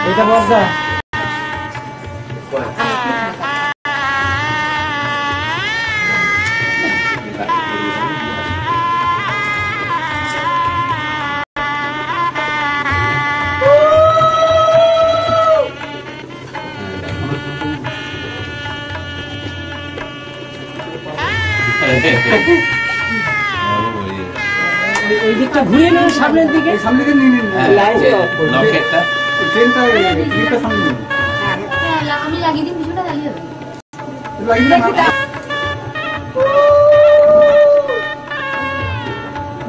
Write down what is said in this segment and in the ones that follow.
এটা বর্ষা এই দিকটা ঘুরিয়ে নেন সামনের দিকে নিয়ে নিন লকেটটা ট্রেনটা দিকটা সামনে নিন হ্যাঁ আমি লাগিয়ে দিই পিছনটা লাগিয়ে দাও লাগিয়ে দাও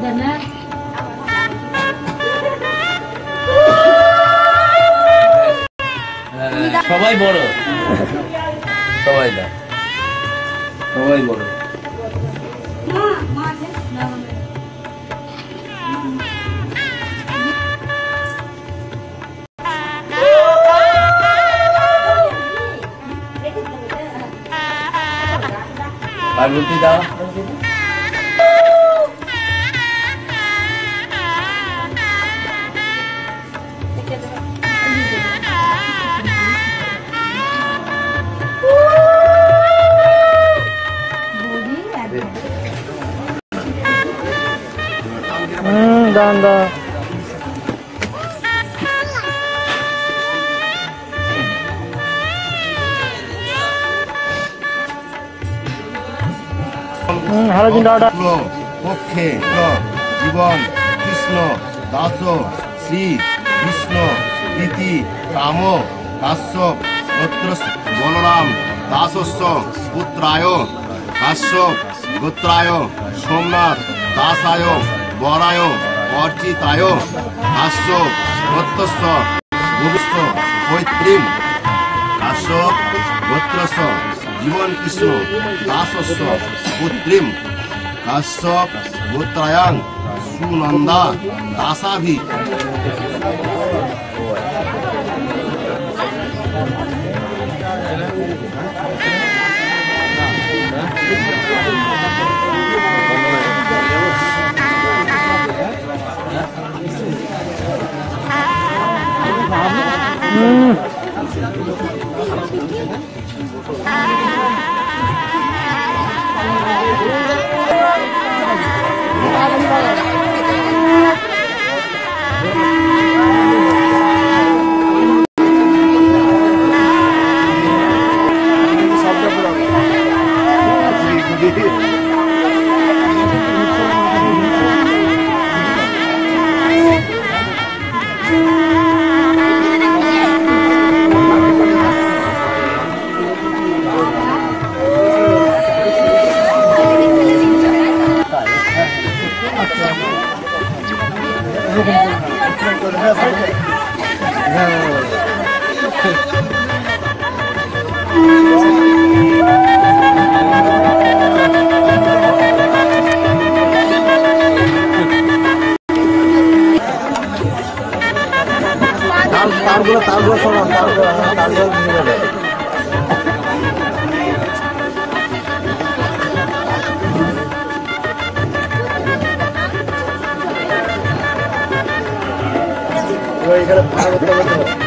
জানা সবাই বড় সবাই বড় পার্বতী দাও দান দাও পক্ষে জীবন কৃষ্ণ দাস শ্রী কৃষ্ণ প্রীতি রাম কাশ্যপ গোত্র বলরাম দাসস্য পুত্রায় কাশ্যপ গোত্রায় সোমনাথ দাসায় বরায় অর্চিতায় কাশ্যপ গোত্রস্য ভবিষ্য পৈতৃম কাশ্যপ গোত্রস্য জীবন কৃষ্ণ দাসস্য পুত্রিম কাশ্যপ গোত্রায়াং সুনন্দা দাসাভি তারগুলো শোনান তারগুলো নিয়ে যাবে এখানে ভাড়া করতে হবে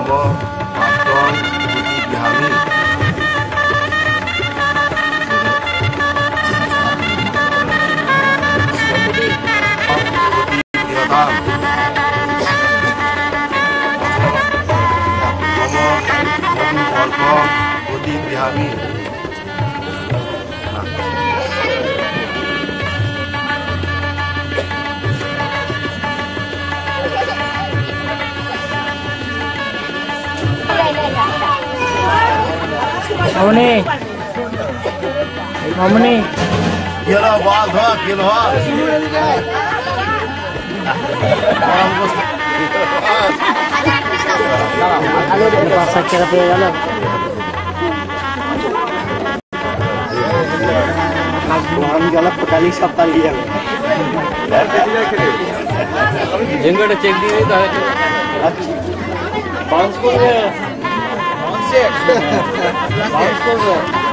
প্রাক্তন বিহামী প্রদীপ বিহামী মামনি মামনি গেলো বল ধর গেলো পাঁচ টাকা পেয়ে গেল আমি গেলাম টোটালি সব পালিয়ে যাবে জেঙ্গোটা চেক দিয়ে দিতে হয়তো বাউন্স করবে বাউন্স করবে